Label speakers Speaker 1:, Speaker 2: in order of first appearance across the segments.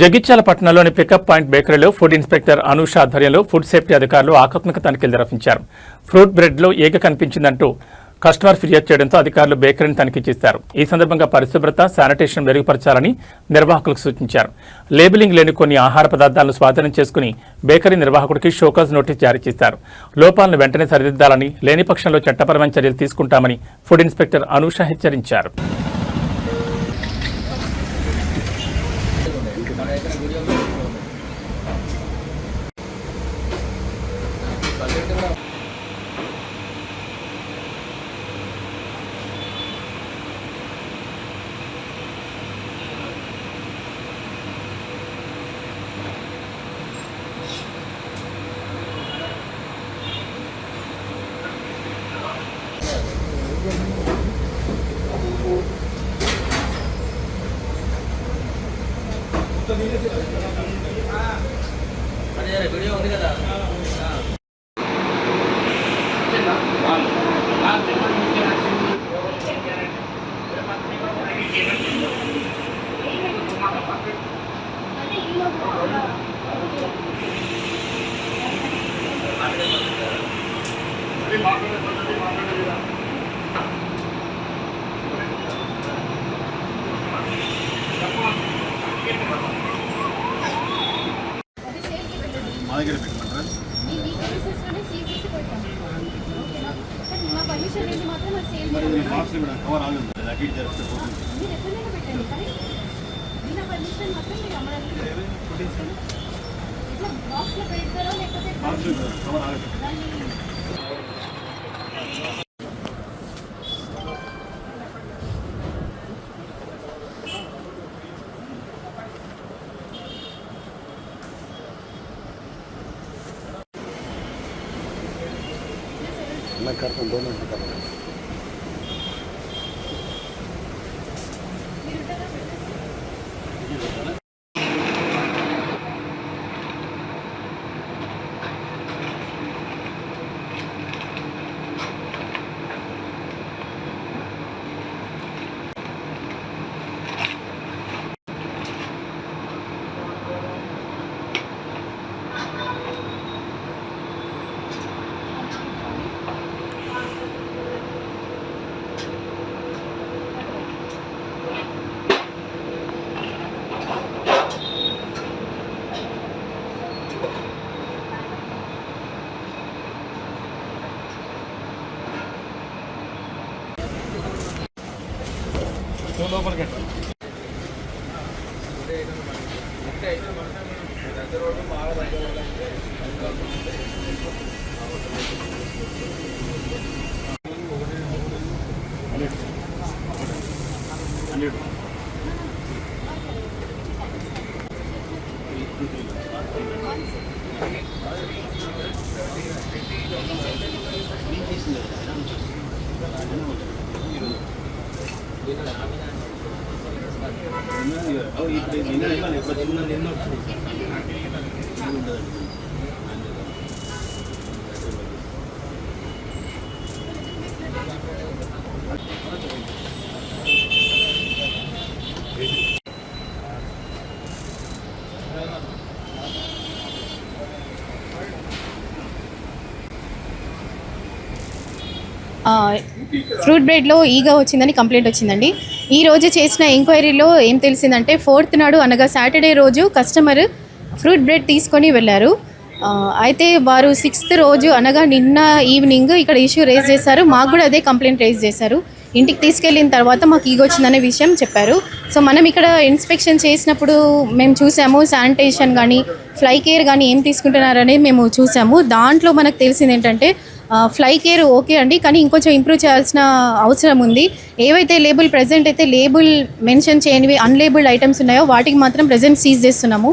Speaker 1: జగిత్యాల పట్టణంలోని pickup point బేకరీలో food inspector Anusha ఆధ్వర్యంలో ఫుడ్ సేఫ్టీ అధికారులు ఆకస్మిక తనిఖీలు నిర్వహించారు. ఫ్రూట్ బ్రెడ్లో ఈగ కనిపించిందంటూ కస్టమర్ ఫిర్యాదు చేయడంతో అధికారులు బేకరీని తనిఖీ చేశారు. ఈ సందర్భంగా పరిశుభ్రత, శానిటేషన్ మెరుగుపరచాలని నిర్వాహకులకు సూచించారు. లేబులింగ్ లేని కొన్ని ఆహార పదార్థాలను స్వాధీనం చేసుకుని బేకరీ నిర్వాహకుడికి షోకాజ్ నోటీస్ జారీ చేశారు. లోపాలను వెంటనే సరిదిద్దాలని, లేని పక్షంలో చట్టపరమైన చర్యలు తీసుకుంటామని ఫుడ్ ఇన్స్పెక్టర్ అనూష హెచ్చరించారు.
Speaker 2: వీడియో ఉంది కదా.
Speaker 3: मैं करता हूँ 2 मिनट का।
Speaker 4: ఫ్రూట్ బ్రెడ్లో ఈగ వచ్చిందని కంప్లైంట్ వచ్చిందండి. ఈ రోజు చేసిన ఎంక్వైరీలో ఏం తెలిసిందంటే 4th నాడు అనగా సాటర్డే రోజు కస్టమర్ ఫ్రూట్ బ్రెడ్ తీసుకొని వెళ్ళారు. అయితే వారు 6th రోజు అనగా నిన్న ఈవినింగ్ ఇక్కడ ఇష్యూ రేజ్ చేశారు. మాకు కూడా అదే కంప్లైంట్ రేజ్ చేశారు. ఇంటికి తీసుకెళ్ళిన తర్వాత మాకు ఈగ వచ్చిందనే విషయం చెప్పారు. సో మనం ఇక్కడ ఇన్స్పెక్షన్ చేసినప్పుడు మేము చూసాము, శానిటేషన్ కానీ ఫ్లై కేర్ కానీ ఏం తీసుకుంటున్నారనేది మేము చూసాము. దాంట్లో మనకు తెలిసింది ఏంటంటే ఫ్లై కేర్ ఓకే అండి, కానీ ఇంకొంచెం ఇంప్రూవ్ చేయాల్సిన అవసరం ఉంది. ఏవైతే లేబుల్ ప్రెజెంట్ అయితే లేబుల్ మెన్షన్ చేయనివి అన్లేబుల్డ్ ఐటమ్స్ ఉన్నాయో వాటికి మాత్రం ప్రెజెంట్ సీజ్ చేస్తున్నాము.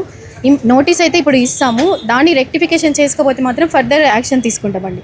Speaker 4: నోటీస్ అయితే ఇప్పుడు ఇస్తాము. దాన్ని రెక్టిఫికేషన్ చేసుకోకపోతే మాత్రం ఫర్దర్ యాక్షన్ తీసుకుంటామండి.